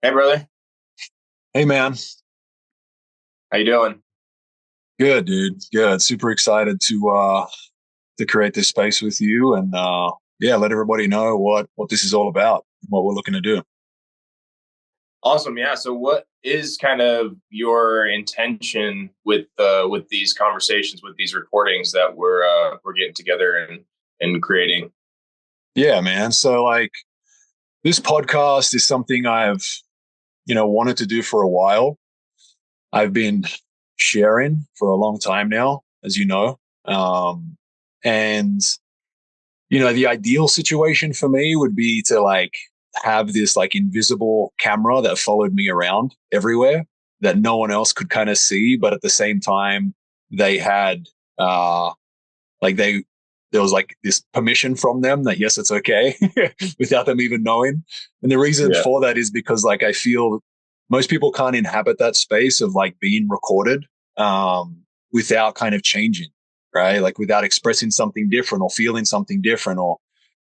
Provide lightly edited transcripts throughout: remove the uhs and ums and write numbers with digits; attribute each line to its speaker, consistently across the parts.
Speaker 1: Hey, brother.
Speaker 2: Hey man,
Speaker 1: How you doing?
Speaker 2: good dude, good. Super excited to create this space with you and yeah, let everybody know what this is all about, what we're looking to do.
Speaker 1: Awesome. Yeah. So, what is kind of your intention with these conversations, with these recordings that we're getting together and creating?
Speaker 2: Yeah, man. So like this podcast is something I've wanted to do for a while. I've been sharing for a long time now, as you know, and the ideal situation for me would be to like have this like invisible camera that followed me around everywhere that no one else could kind of see, but at the same time they had uh like they there was like this permission from them that yes, it's okay without them even knowing. And the reason
Speaker 1: Yeah.
Speaker 2: for that is because like I feel most people can't inhabit that space of like being recorded without kind of changing, right? Like without expressing something different or feeling something different, or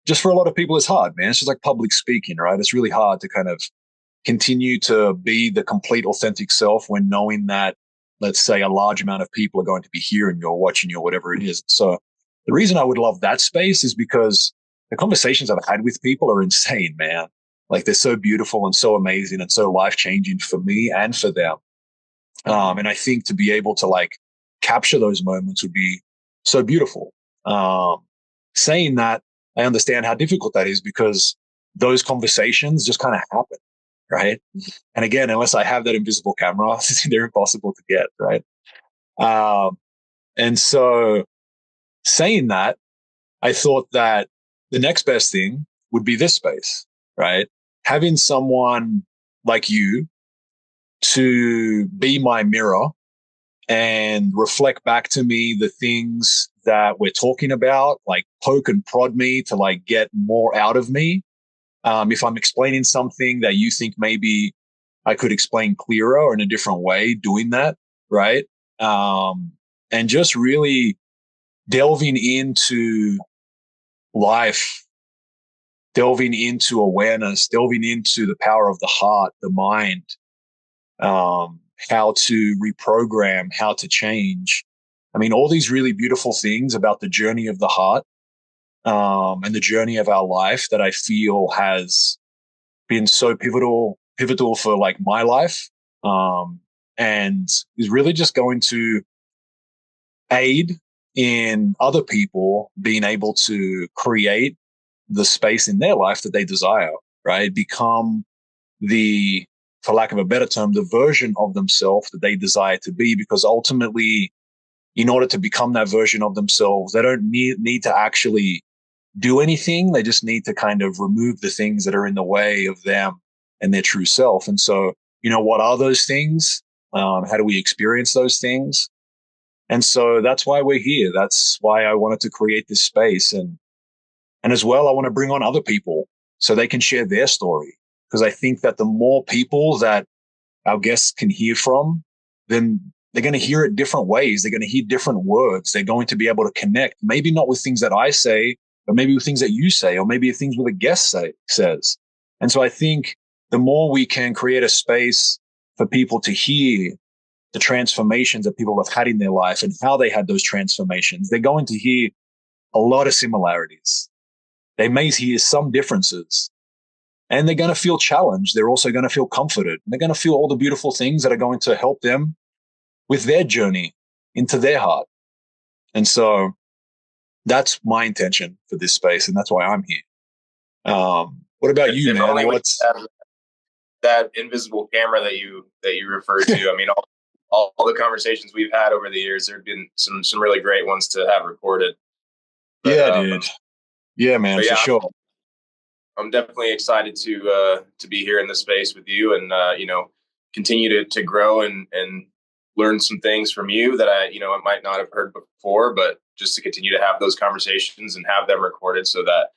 Speaker 2: just for a lot of people it's hard, man. It's just like public speaking, right? It's really hard to kind of continue to be the complete authentic self when knowing that, let's say, a large amount of people are going to be hearing you or watching you or whatever it is. So the reason I would love that space is because the conversations I've had with people are insane, man. Like they're so beautiful and so amazing and so life changing for me and for them. And I think to be able to like capture those moments would be so beautiful. Um, Saying that, I understand how difficult that is because those conversations just kind of happen, right? And again, unless I have that invisible camera, they're impossible to get, right? Um, and so saying that, I thought that the next best thing would be this space, right? Having someone like you to be my mirror and reflect back to me the things that we're talking about, like poke and prod me to like get more out of me. If I'm explaining something that you think maybe I could explain clearer or in a different way, doing that, right? Um, and just really delving into life, delving into awareness, delving into the power of the heart, the mind, how to reprogram, how to change. I mean, all these really beautiful things about the journey of the heart and the journey of our life that I feel has been so pivotal for like my life, and is really just going to aid in other people being able to create the space in their life that they desire, right? Become the, for lack of a better term, the version of themselves that they desire to be, because ultimately, in order to become that version of themselves, they don't need to actually do anything. They just need to kind of remove the things that are in the way of them and their true self. And so, what are those things? How do we experience those things? And so that's why we're here. That's why I wanted to create this space. And as well, I want to bring on other people so they can share their story. Because I think that the more people that our guests can hear from, then they're going to hear it different ways. They're going to hear different words. They're going to be able to connect, maybe not with things that I say, but maybe with things that you say, or maybe things what a guest says. And so I think the more we can create a space for people to hear the transformations that people have had in their life and how they had those transformations, they're going to hear a lot of similarities. They may hear some differences, and they're going to feel challenged. They're also going to feel comforted. They're going to feel all the beautiful things that are going to help them with their journey into their heart. And so that's my intention for this space, and that's why I'm here. What about you,
Speaker 1: If
Speaker 2: man?
Speaker 1: only we
Speaker 2: What's
Speaker 1: had that invisible camera that you referred to. I mean, all the conversations we've had over the years, there've been some really great ones to have recorded. But
Speaker 2: Yeah, dude. Yeah, man,
Speaker 1: but
Speaker 2: for
Speaker 1: yeah,
Speaker 2: sure.
Speaker 1: I'm definitely excited to be here in this space with you, and continue to grow and learn some things from you that I might not have heard before, but just to continue to have those conversations and have them recorded so that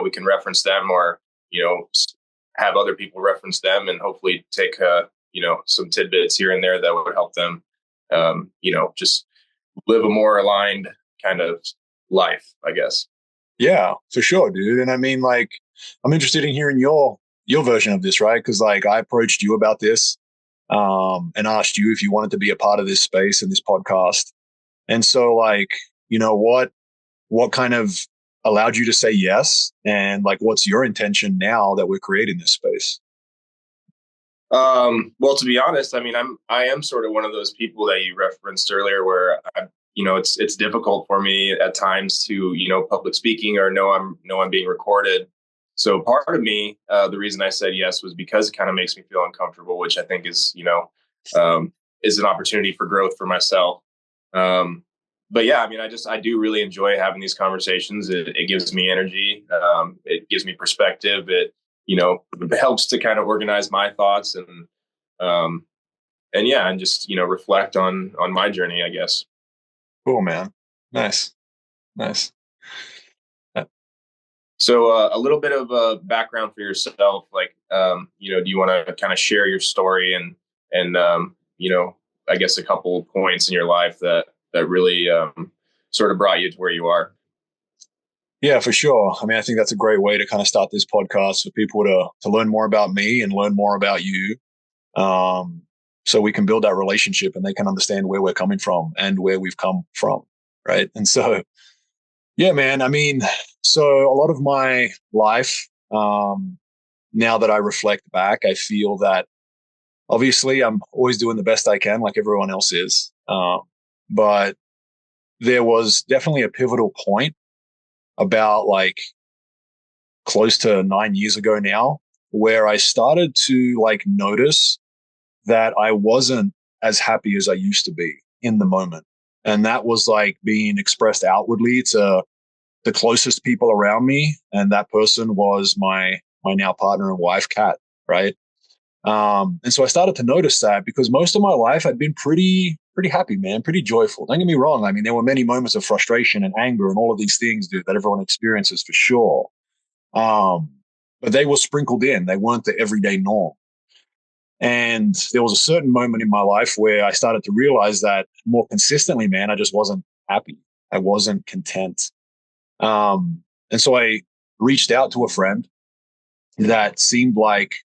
Speaker 1: we can reference them, or have other people reference them, and hopefully take some tidbits here and there that would help them just live a more aligned kind of life, I guess.
Speaker 2: Yeah, for sure, dude. And I mean, like, I'm interested in hearing your version of this, right? Because like I approached you about this and asked you if you wanted to be a part of this space and this podcast. And so like, what kind of allowed you to say yes? And like, what's your intention now that we're creating this space?
Speaker 1: Well, to be honest, I mean, I am sort of one of those people that you referenced earlier, where it's difficult for me at times to public speaking or know I'm being recorded. So part of me, the reason I said yes was because it kind of makes me feel uncomfortable, which I think is an opportunity for growth for myself. Um, but yeah, I mean, I do really enjoy having these conversations. It gives me energy. It gives me perspective. It helps to kind of organize my thoughts um, and yeah, and just reflect on my journey, I guess.
Speaker 2: Cool, man. Nice. Nice.
Speaker 1: So a little bit of a background for yourself, like do you want to kind of share your story and I guess a couple points in your life that really sort of brought you to where you are?
Speaker 2: Yeah, for sure. I mean, I think that's a great way to kind of start this podcast for people to learn more about me and learn more about you. So we can build that relationship and they can understand where we're coming from and where we've come from. Right. And so, yeah, man, I mean, so a lot of my life, now that I reflect back, I feel that obviously I'm always doing the best I can, like everyone else is. But there was definitely a pivotal point about like close to 9 years ago now, where I started to like notice that I wasn't as happy as I used to be in the moment. And that was like being expressed outwardly to the closest people around me. And that person was my now partner and wife, Kat, right? And so I started to notice that because most of my life I'd been pretty happy, man, pretty joyful. Don't get me wrong. I mean, there were many moments of frustration and anger and all of these things, dude, that everyone experiences for sure. Um, but they were sprinkled in. They weren't the everyday norm. And there was a certain moment in my life where I started to realize that more consistently, man, I just wasn't happy. I wasn't content. And so I reached out to a friend that seemed like,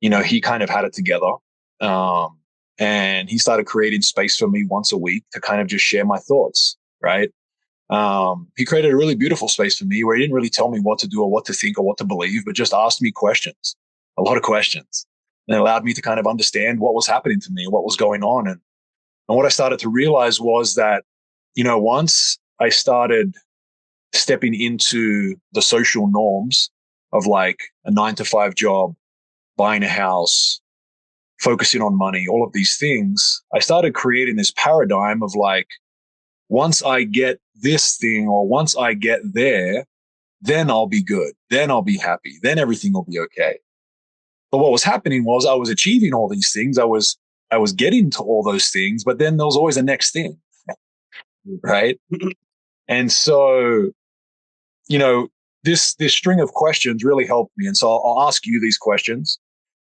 Speaker 2: he kind of had it together. Um, and he started creating space for me once a week to kind of just share my thoughts, right? He created a really beautiful space for me where he didn't really tell me what to do or what to think or what to believe, but just asked me questions, a lot of questions. And it allowed me to kind of understand what was happening to me, what was going on. And what I started to realize was that, once I started stepping into the social norms of like a 9 to 5 job, buying a house, focusing on money, all of these things, I started creating this paradigm of like, once I get this thing or once I get there, then I'll be good. Then I'll be happy. Then everything will be okay. But what was happening was I was achieving all these things. I was getting to all those things, but then there was always a next thing. Right. And so, you know, this string of questions really helped me. And so I'll ask you these questions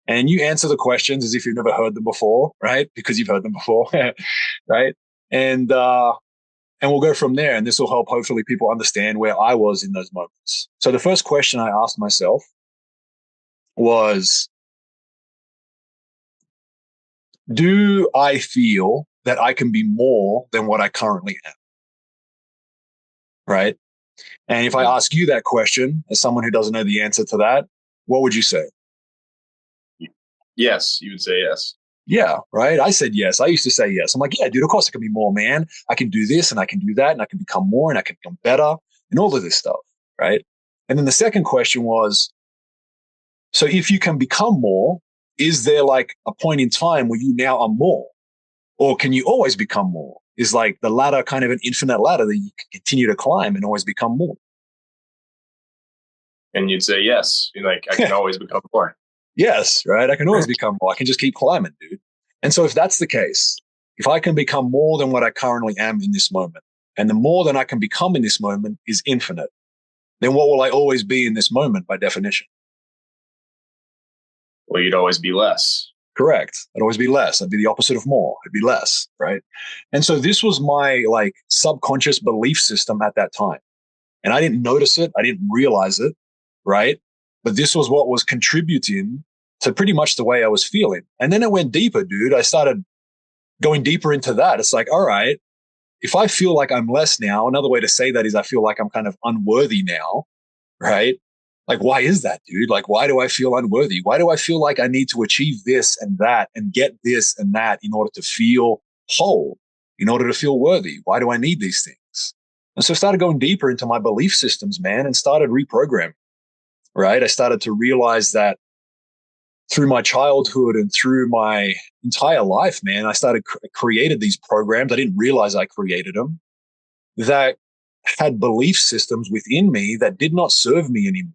Speaker 2: and you answer the questions as if you've never heard them before, right? Because you've heard them before. Right. And and we'll go from there. And this will help hopefully people understand where I was in those moments. So the first question I asked myself was, do I feel that I can be more than what I currently am? Right. And if I ask you that question as someone who doesn't know the answer to that, what would you say?
Speaker 1: Yes, you would say yes.
Speaker 2: Yeah, right. I said yes. I used to say yes. I'm like, yeah, dude, of course I can be more, man. I can do this and I can do that and I can become more and I can become better and all of this stuff. Right. And then the second question was, so if you can become more, is there like a point in time where you now are more? Or can you always become more? Is like the ladder kind of an infinite ladder that you can continue to climb and always become more?
Speaker 1: And you'd say yes. You're like, I can always become more.
Speaker 2: Yes, right. I can always become more. I can just keep climbing, dude. And so if that's the case, if I can become more than what I currently am in this moment, and the more than I can become in this moment is infinite, then what will I always be in this moment by definition?
Speaker 1: Well, you'd always be less.
Speaker 2: Correct. I'd always be less. I'd be the opposite of more. I'd be less, right? And so this was my like subconscious belief system at that time. And I didn't notice it. I didn't realize it, right? but this was what was contributing to pretty much the way I was feeling. And then it went deeper, dude. I started going deeper into that. It's like, all right, if I feel like I'm less now, another way to say that is I feel like I'm kind of unworthy now, right? Like, why is that, dude? Like, why do I feel unworthy? Why do I feel like I need to achieve this and that and get this and that in order to feel whole, in order to feel worthy? Why do I need these things? And so I started going deeper into my belief systems, man, and started reprogramming, right? I started to realize that through my childhood and through my entire life, man, I started created these programs. I didn't realize I created them that had belief systems within me that did not serve me anymore,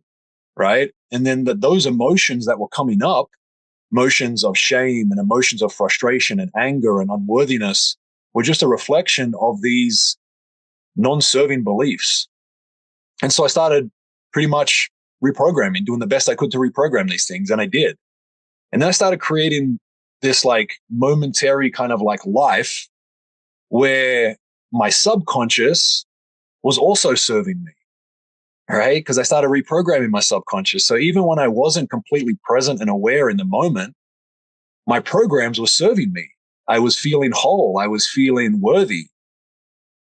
Speaker 2: right? And then those emotions that were coming up, emotions of shame and emotions of frustration and anger and unworthiness, were just a reflection of these non-serving beliefs. And so I started pretty much reprogramming, doing the best I could to reprogram these things, and I did. And then I started creating this like momentary kind of like life where my subconscious was also serving me, right? Because I started reprogramming my subconscious. So even when I wasn't completely present and aware in the moment, my programs were serving me. I was feeling whole. I was feeling worthy.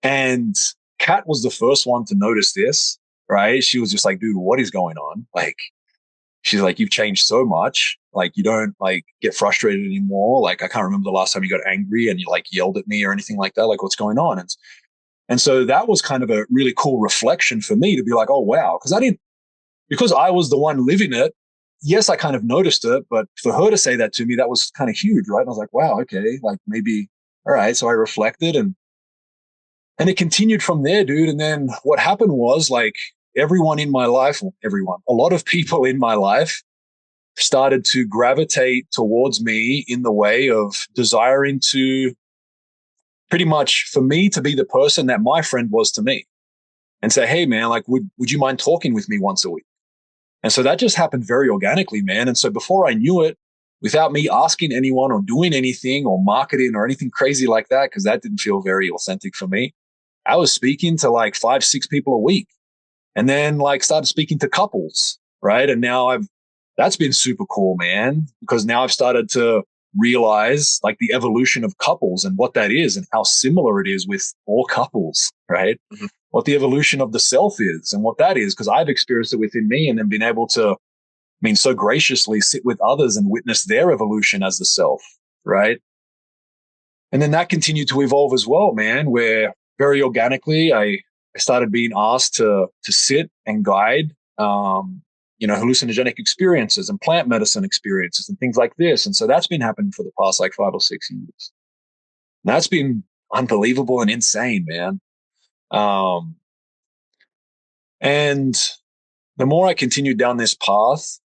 Speaker 2: And Kat was the first one to notice this, right? She was just like, dude, what is going on? Like, she's like, you've changed so much. Like, you don't like get frustrated anymore. Like, I can't remember the last time you got angry and you like yelled at me or anything like that. Like, what's going on? And so that was kind of a really cool reflection for me to be like, oh, wow. Because I was the one living it. Yes, I kind of noticed it, but for her to say that to me, that was kind of huge, right? And I was like, wow, okay, like maybe, all right. So I reflected and it continued from there, dude. And then what happened was like everyone in my life, a lot of people in my life started to gravitate towards me in the way of desiring to pretty much for me to be the person that my friend was to me and say, hey, man, like, would you mind talking with me once a week? And so that just happened very organically, man. And so before I knew it, without me asking anyone or doing anything or marketing or anything crazy like that, because that didn't feel very authentic for me, I was speaking to like 5, 6 people a week and then like started speaking to couples, right? And now that's been super cool, man, because now I've started to realize like the evolution of couples and what that is and how similar it is with all couples, right?
Speaker 1: Mhm.
Speaker 2: What the evolution of the self is and what that is, because I've experienced it within me and then been able to, I mean, so graciously sit with others and witness their evolution as the self, right? And then that continued to evolve as well, man, where very organically I started being asked to sit and guide hallucinogenic experiences and plant medicine experiences and things like this. And so that's been happening for the past like 5 or 6 years. And that's been unbelievable and insane, man. Um, and the more I continued down this path,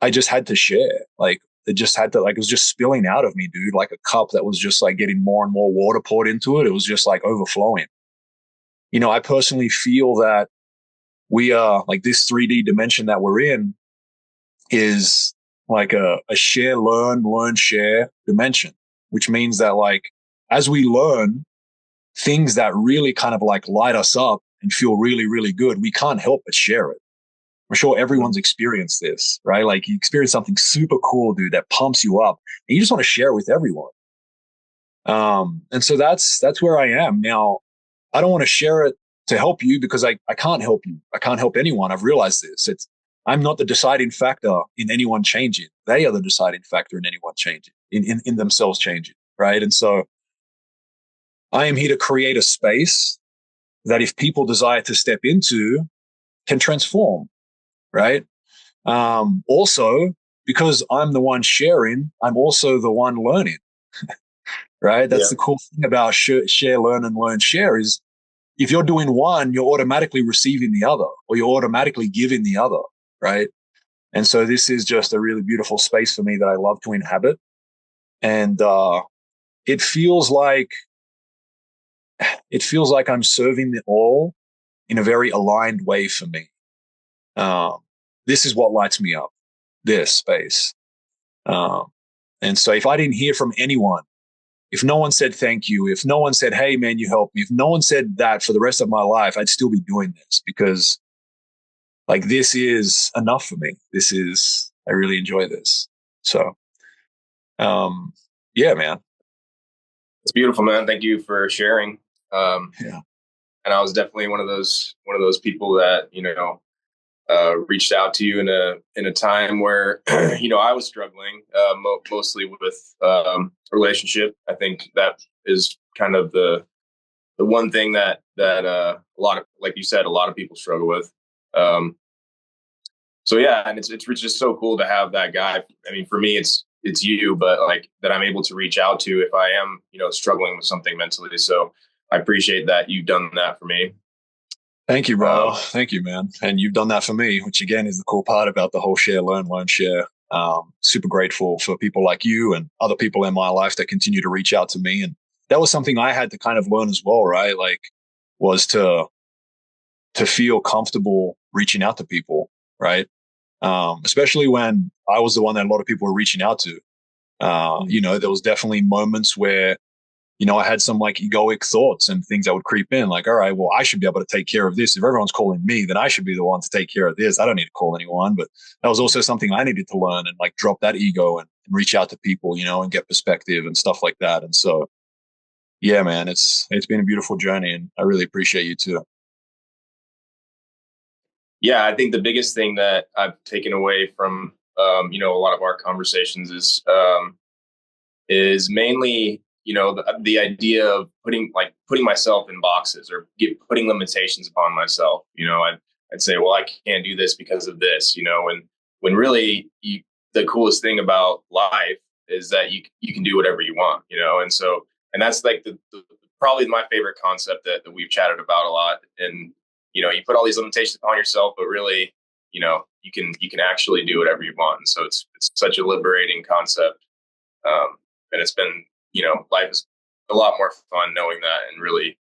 Speaker 2: I just had to share. Like it just had to, like, it was just spilling out of me, dude, like a cup that was just like getting more and more water poured into it. It was just like overflowing. I personally feel that we are like this 3D dimension that we're in is like a share, learn, share dimension, which means that like as we learn things that really kind of like light us up and feel really, really good, we can't help but share it. I'm sure everyone's experienced this, right? Like you experience something super cool, dude, that pumps you up and you just want to share it with everyone. And so that's where I am now. I don't want to share it to help you because I can't help you. I can't help anyone. I've realized this. I'm not the deciding factor in anyone changing. They are the deciding factor in anyone changing, in themselves changing, right? And so I am here to create a space that if people desire to step into can transform, right? Also, because I'm the one sharing, I'm also the one learning, right? That's
Speaker 1: Yeah.
Speaker 2: the cool thing about share, learn, and learn, share is if you're doing one, you're automatically receiving the other, or you're automatically giving the other, right? And so this is just a really beautiful space for me that I love to inhabit. And it feels like I'm serving the all in a very aligned way for me. Um, this is what lights me up, this space. Um, and so if I didn't hear from anyone, if no one said thank you, if no one said, hey, man, you helped me, if no one said that for the rest of my life, I'd still be doing this because like this is enough for me. This is, I really enjoy this. So, um, yeah, man.
Speaker 1: It's beautiful, man. Thank you for sharing. Um,
Speaker 2: Yeah.
Speaker 1: and I was definitely one of those people that reached out to you in a time where I was struggling mostly with relationship. I think that is kind of the one thing that a lot of, like you said, a lot of people struggle with. Um, so yeah, and it's just so cool to have that guy. I mean, for me, it's you, but like that I'm able to reach out to if I am struggling with something mentally. So I appreciate that you've done that for me.
Speaker 2: Thank you,
Speaker 1: Um,
Speaker 2: brother. Thank you, man. And you've done that for me, which again is the cool part about the whole share, learn, share. Super grateful for people like you and other people in my life that continue to reach out to me. And that was something I had to kind of learn as well, right? Like, was to feel comfortable reaching out to people, right? Especially when I was the one that a lot of people were reaching out to. There was definitely moments where I had some like egoic thoughts and things that would creep in, like, all right, well, I should be able to take care of this. If everyone's calling me, then I should be the one to take care of this. I don't need to call anyone. But that was also something I needed to learn and like drop that ego and reach out to people, and get perspective and stuff like that. And so, yeah, man, it's been a beautiful journey, and I really appreciate you too.
Speaker 1: yeah, I think the biggest thing that I've taken away from a lot of our conversations is mainly the idea of putting myself in boxes or putting limitations upon myself. I'd say, well, I can't do this because of this, and when really the coolest thing about life is that you can do whatever you want, and so, and that's like the probably my favorite concept that we've chatted about a lot. And you put all these limitations upon yourself, but really you can actually do whatever you want, and so it's such a liberating concept. And it's been, life is a lot more fun knowing that and really,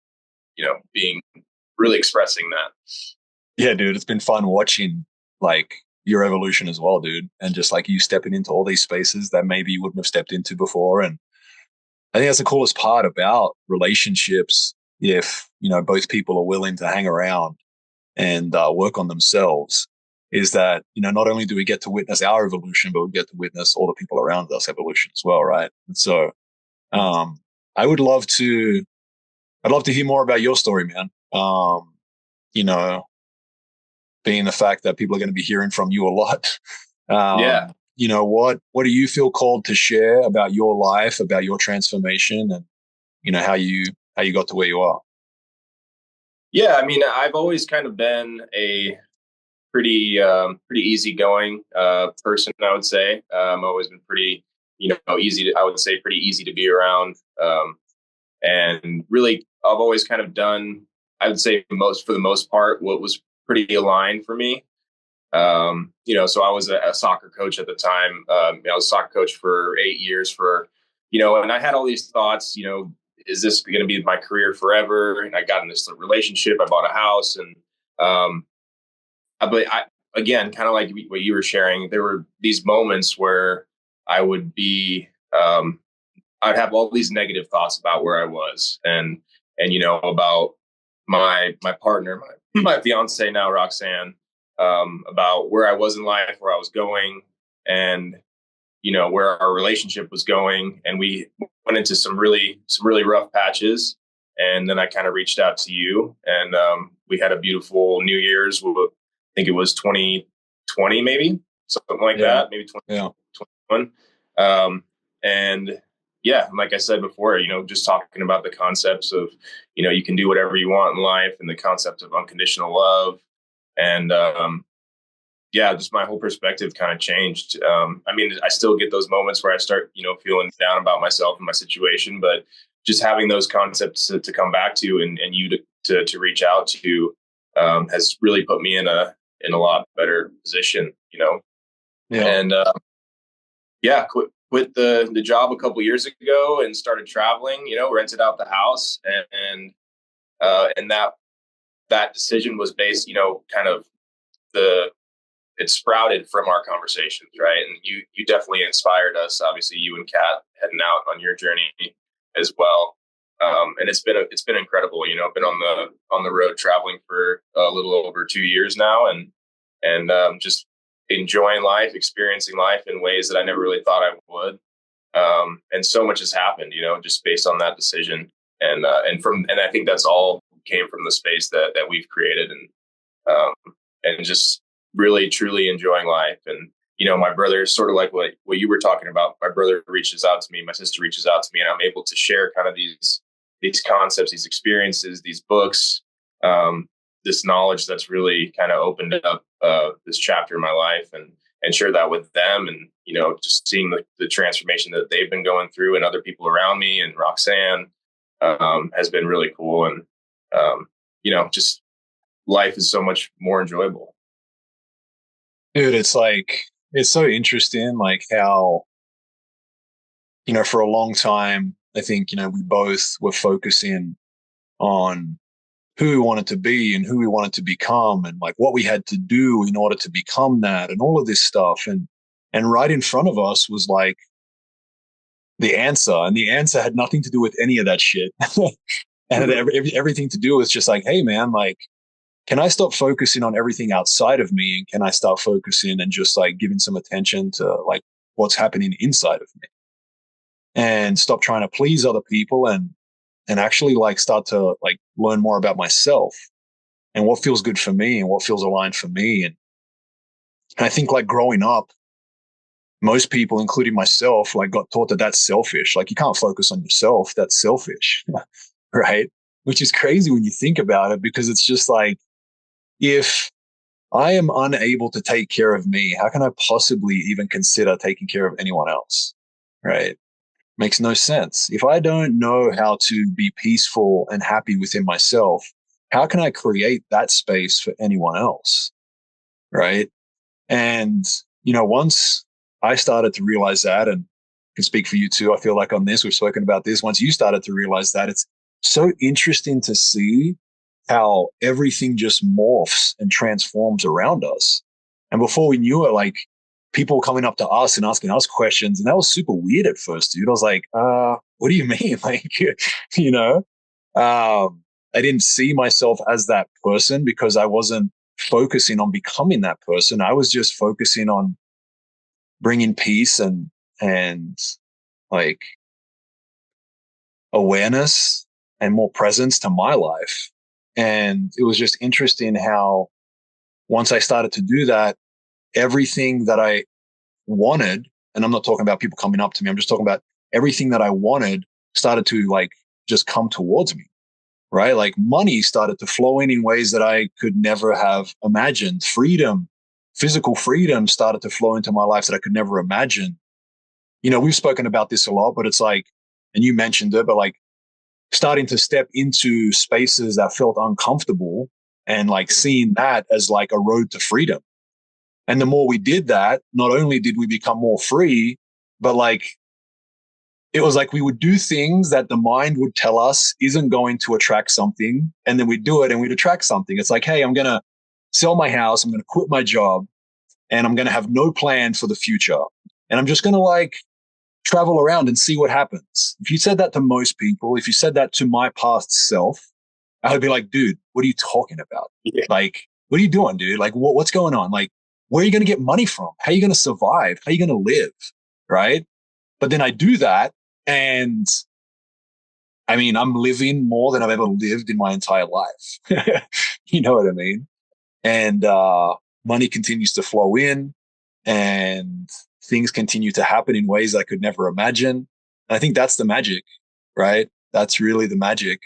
Speaker 1: being really expressing that.
Speaker 2: Yeah, dude, it's been fun watching like your evolution as well, dude, and just like you stepping into all these spaces that maybe you wouldn't have stepped into before. And I think that's the coolest part about relationships. If both people are willing to hang around and work on themselves, is that not only do we get to witness our evolution, but we get to witness all the people around us evolution as well, right? And so, um, I would love to, I'd love to hear more about your story, man. You know, being the fact that people are going to be hearing from you a lot.
Speaker 1: Yeah.
Speaker 2: What do you feel called to share about your life, about your transformation, and how you got to where you are?
Speaker 1: Yeah. I mean, I've always kind of been a pretty easygoing person, I would say. I've always been pretty, easy to, I would say pretty easy to be around. And really, I've always kind of done, I would say for the most part, what was pretty aligned for me. So I was a soccer coach at the time. I was a soccer coach for 8 years and I had all these thoughts, is this going to be my career forever? And I got in this relationship, I bought a house, and um, but I, again, kind of like what you were sharing, there were these moments where I would be, I'd have all these negative thoughts about where I was, and about my partner, my fiance now, Roxanne, about where I was in life, where I was going, and where our relationship was going, and we went into some really rough patches. And then I kind of reached out to you, and we had a beautiful New Year's. I think it was 2020, maybe something like
Speaker 2: Yeah,
Speaker 1: that, maybe
Speaker 2: yeah,
Speaker 1: 2021. And yeah, like I said before, just talking about the concepts of, you can do whatever you want in life, and the concept of unconditional love. And yeah, just my whole perspective kind of changed. I mean, I still get those moments where I start, feeling down about myself and my situation, but just having those concepts to come back to, and you to reach out to, has really put me in a lot better position,
Speaker 2: yeah,
Speaker 1: and yeah, quit the job a couple years ago and started traveling, rented out the house, and that decision was based, kind of the it sprouted from our conversations, right? And you definitely inspired us. Obviously, you and Kat heading out on your journey as well. And it's been incredible. I've been on the road traveling for a little over 2 years now, and and just enjoying life, experiencing life in ways that I never really thought I would. And so much has happened, just based on that decision. And I think that's all came from the space that we've created, and just really truly enjoying life. And my brother is sort of like what you were talking about. My brother reaches out to me, my sister reaches out to me, and I'm able to share kind of these concepts, these experiences, these books, this knowledge that's really kind of opened up this chapter in my life, and share that with them. And just seeing the transformation that they've been going through, and other people around me, and Roxanne, has been really cool. And just life is so much more enjoyable.
Speaker 2: Dude, it's so interesting, like how, for a long time, I think, we both were focusing on who we wanted to be and who we wanted to become, and like what we had to do in order to become that, and all of this stuff. And right in front of us was like the answer, and the answer had nothing to do with any of that shit. And everything to do with just like, hey man, like, can I stop focusing on everything outside of me, and can I start focusing and just like giving some attention to like what's happening inside of me, and stop trying to please other people, and actually like start to like learn more about myself and what feels good for me and what feels aligned for me. And I think like growing up, most people, including myself, like got taught that that's selfish. Like you can't focus on yourself. That's selfish. Right. Which is crazy when you think about it, because it's just like, if I am unable to take care of me, how can I possibly even consider taking care of anyone else? Right. Makes no sense. If I don't know how to be peaceful and happy within myself, how can I create that space for anyone else? Right. And, once I started to realize that, and I can speak for you too, I feel like on this, we've spoken about this. Once you started to realize that, it's so interesting to see how everything just morphs and transforms around us. And before we knew it, like people coming up to us and asking us questions. And that was super weird at first, dude. I was like, what do you mean? Like, you know, I didn't see myself as that person because I wasn't focusing on becoming that person. I was just focusing on bringing peace and like awareness and more presence to my life. And it was just interesting how once I started to do that, everything that I wanted, and I'm not talking about people coming up to me, I'm just talking about everything that I wanted started to like just come towards me, right? Like money started to flow in ways that I could never have imagined. Freedom, physical freedom started to flow into my life that I could never imagine. We've spoken about this a lot, but it's like, and you mentioned it, but like starting to step into spaces that felt uncomfortable and like seeing that as like a road to freedom. And the more we did that, not only did we become more free, but like it was like we would do things that the mind would tell us isn't going to attract something. And then we'd do it and we'd attract something. It's like, hey, I'm going to sell my house. I'm going to quit my job and I'm going to have no plan for the future. And I'm just going to like travel around and see what happens. If you said that to most people, if you said that to my past self, I would be like, dude, what are you talking about?
Speaker 1: Yeah.
Speaker 2: Like, what are you doing, dude? Like, what's going on? Like, where are you going to get money from? How are you going to survive? How are you going to live? Right. But then I do that. And I mean, I'm living more than I've ever lived in my entire life. You know what I mean? And money continues to flow in and things continue to happen in ways I could never imagine. And I think that's the magic, right? That's really the magic.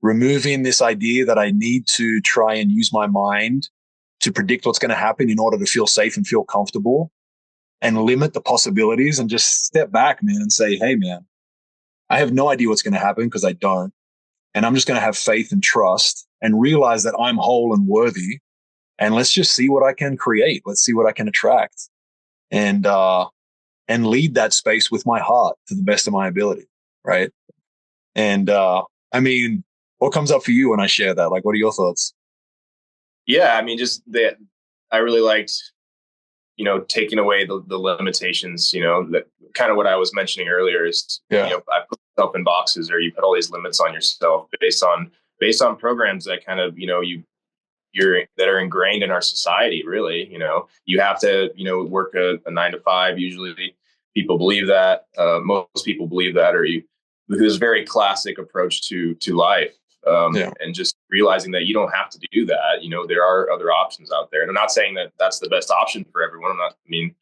Speaker 2: Removing this idea that I need to try and use my mind to predict what's going to happen in order to feel safe and feel comfortable, and limit the possibilities and just step back, man, and say, hey, man, I have no idea what's going to happen because I don't. And I'm just going to have faith and trust and realize that I'm whole and worthy. And let's just see what I can create. Let's see what I can attract, and lead that space with my heart to the best of my ability. Right. And I mean, what comes up for you when I share that? Like, what are your thoughts?
Speaker 1: Yeah, I mean, just that I really liked, taking away the limitations, that kind of what I was mentioning earlier is,
Speaker 2: Yeah.
Speaker 1: I put myself in boxes, or you put all these limits on yourself based on programs that kind of, you that are ingrained in our society. Really, you have to work a 9 to 5. Usually, people believe that. Most people believe that, or you this very classic approach to life.
Speaker 2: Yeah,
Speaker 1: And just realizing that you don't have to do that. There are other options out there. And I'm not saying that that's the best option for everyone. I mean,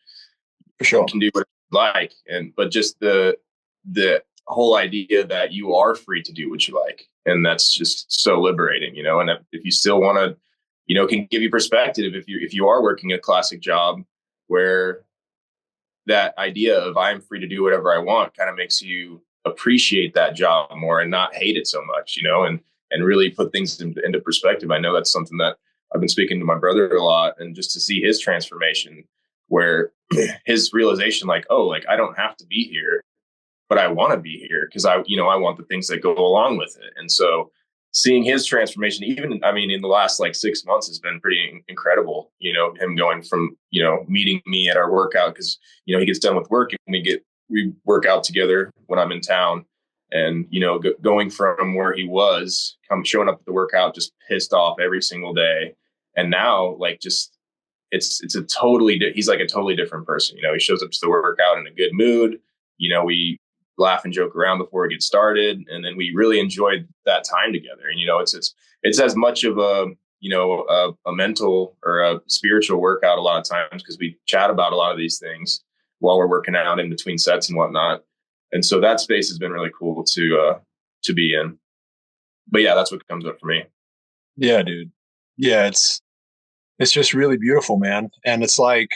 Speaker 2: for
Speaker 1: you
Speaker 2: sure.
Speaker 1: can do what you like, but just the whole idea that you are free to do what you like, and that's just so liberating. And if you still want to, can give you perspective if you are working a classic job where that idea of I'm free to do whatever I want kind of makes you appreciate that job more and not hate it so much, and really put things into perspective. I know that's something that I've been speaking to my brother a lot, and just to see his transformation where his realization, like, oh, like I don't have to be here, but I want to be here because I want the things that go along with it. And so seeing his transformation, even, I mean, in the last like 6 months has been pretty incredible, him going from, meeting me at our workout because, he gets done with work and we work out together when I'm in town, and, going from where he was showing up at the workout, just pissed off every single day. And now like, just, he's like a totally different person. He shows up to the workout in a good mood. We laugh and joke around before we get started, and then we really enjoyed that time together. And it's as much of a mental or a spiritual workout a lot of times because we chat about a lot of these things while we're working out in between sets and whatnot. And so that space has been really cool to be in. But yeah, that's what comes up for me.
Speaker 2: Yeah, dude. Yeah, it's just really beautiful, man. And it's like,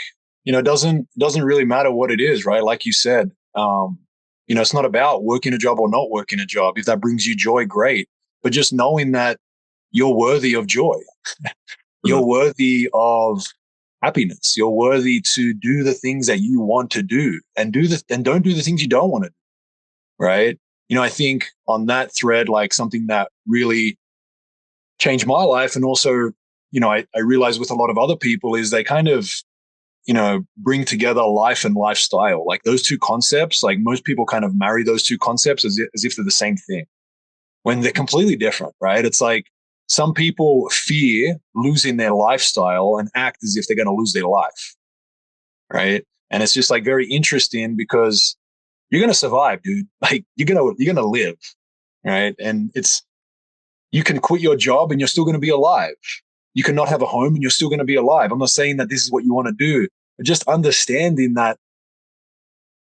Speaker 2: it doesn't really matter what it is, right? Like you said, it's not about working a job or not working a job. If that brings you joy, great. But just knowing that you're worthy of joy,
Speaker 1: Mhm.
Speaker 2: you're worthy of happiness, you're worthy to do the things that you want to do, and don't do the things you don't want to do, right? I think on that thread, like something that really changed my life, and also, I realize with a lot of other people is they kind of, bring together life and lifestyle. Like those two concepts, like most people kind of marry those two concepts as if they're the same thing when they're completely different, right? It's like some people fear losing their lifestyle and act as if they're going to lose their life, right? And it's just like very interesting because you're going to survive, dude. Like you're going to live, right? And you can quit your job and you're still going to be alive. You can not have a home and you're still going to be alive. I'm not saying that this is what you want to do, but just understanding that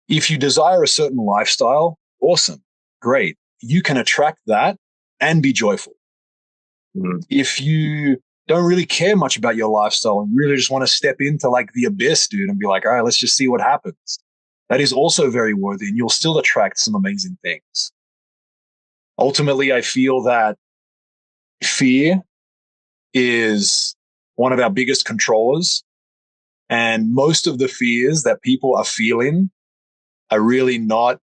Speaker 2: if you desire a certain lifestyle, awesome, great. You can attract that and be joyful.
Speaker 1: Mhm.
Speaker 2: If you don't really care much about your lifestyle and really just want to step into like the abyss, dude, and be like, all right, let's just see what happens. That is also very worthy and you'll still attract some amazing things. Ultimately, I feel that fear is one of our biggest controllers. And most of the fears that people are feeling are really not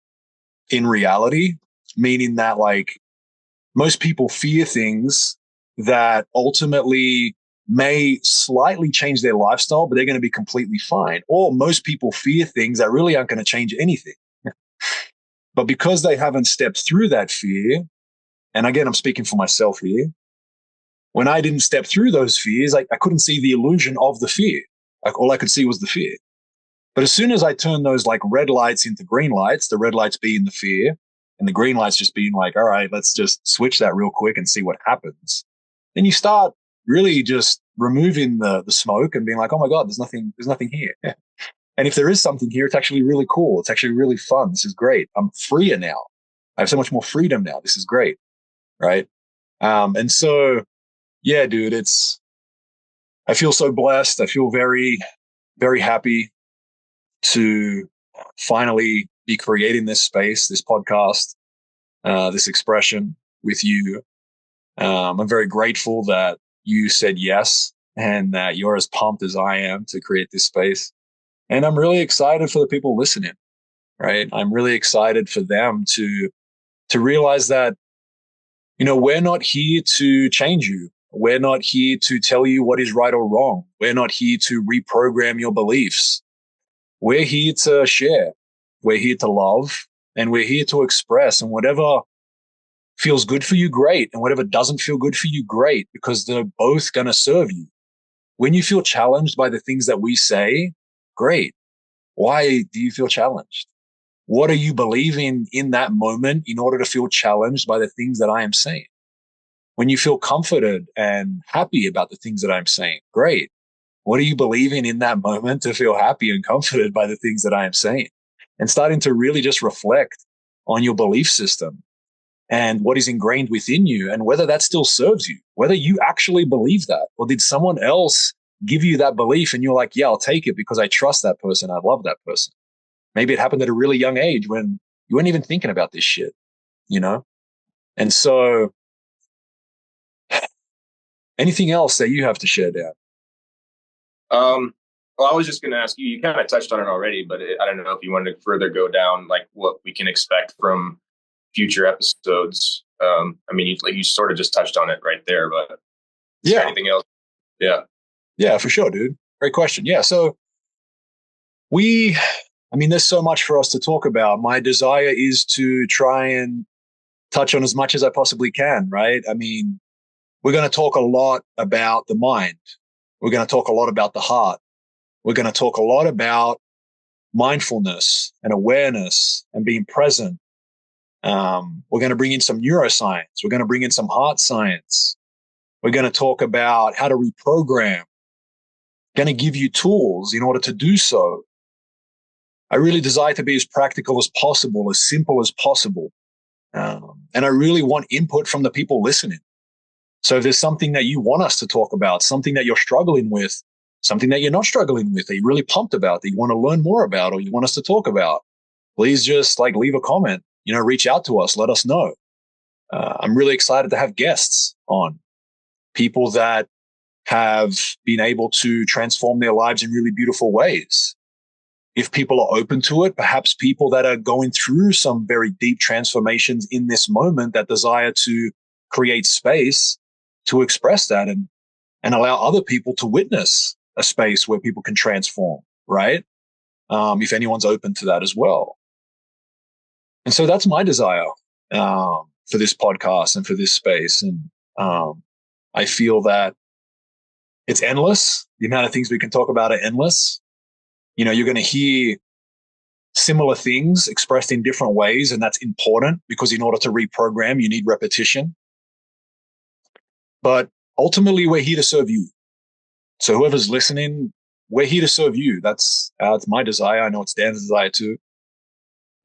Speaker 2: in reality, meaning that like most people fear things that ultimately may slightly change their lifestyle, but they're going to be completely fine. Or most people fear things that really aren't going to change anything. But because they haven't stepped through that fear, and again, I'm speaking for myself here, when I didn't step through those fears, I couldn't see the illusion of the fear. Like all I could see was the fear. But as soon as I turned those like red lights into green lights, the red lights being the fear and the green lights just being like, all right, let's just switch that real quick and see what happens. Then you start really just removing the smoke and being like, oh my God, there's nothing here. And if there is something here, it's actually really cool. It's actually really fun. This is great. I'm freer now. I have so much more freedom now. This is great. Right. And so, yeah, dude, I feel so blessed. I feel very, very happy to finally be creating this space, this podcast, this expression with you. I'm very grateful that you said yes and that you're as pumped as I am to create this space. And I'm really excited for the people listening, right? I'm really excited for them to realize that, we're not here to change you. We're not here to tell you what is right or wrong. We're not here to reprogram your beliefs. We're here to share. We're here to love and we're here to express, and whatever feels good for you, great. And whatever doesn't feel good for you, great, because they're both going to serve you. When you feel challenged by the things that we say, great. Why do you feel challenged? What are you believing in that moment in order to feel challenged by the things that I am saying? When you feel comforted and happy about the things that I'm saying, great. What are you believing in that moment to feel happy and comforted by the things that I am saying? And starting to really just reflect on your belief system and what is ingrained within you and whether that still serves you, whether you actually believe that, or did someone else give you that belief and you're like, yeah, I'll take it because I trust that person. I love that person. Maybe it happened at a really young age when you weren't even thinking about this shit, you know? And so anything else that you have to share, Dan?
Speaker 1: Um, well, I was just going to ask you. You kind of touched on it already, but I don't know if you wanted to further go down like what we can expect from future episodes. I mean, you sort of just touched on it right there, but is there
Speaker 2: Yeah.
Speaker 1: anything else? Yeah.
Speaker 2: Yeah, for sure, dude. Great question. Yeah. So there's so much for us to talk about. My desire is to try and touch on as much as I possibly can, right? I mean, we're going to talk a lot about the mind. We're going to talk a lot about the heart. We're going to talk a lot about mindfulness and awareness and being present. We're going to bring in some neuroscience. We're going to bring in some heart science. We're going to talk about how to reprogram, going to give you tools in order to do so. I really desire to be as practical as possible, as simple as possible. And I really want input from the people listening. So if there's something that you want us to talk about, something that you're struggling with, something that you're not struggling with, that you're really pumped about, that you want to learn more about, or you want us to talk about, please just like leave a comment, reach out to us, let us know. I'm really excited to have guests on, people that have been able to transform their lives in really beautiful ways. If people are open to it, perhaps people that are going through some very deep transformations in this moment that desire to create space to express that and allow other people to witness a space where people can transform, right? If anyone's open to that as well. And so that's my desire for this podcast and for this space. And I feel that it's endless. The amount of things we can talk about are endless. You're going to hear similar things expressed in different ways, and that's important because in order to reprogram, you need repetition. But ultimately, we're here to serve you. So whoever's listening, we're here to serve you. That's my desire. I know it's Dan's desire too.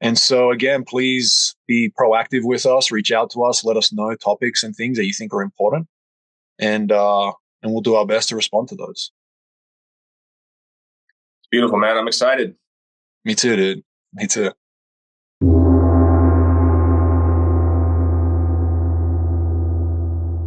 Speaker 2: And so again, please be proactive with us. Reach out to us. Let us know topics and things that you think are important, and we'll do our best to respond to those.
Speaker 1: It's beautiful, man. I'm excited.
Speaker 2: Me too, dude. Me too.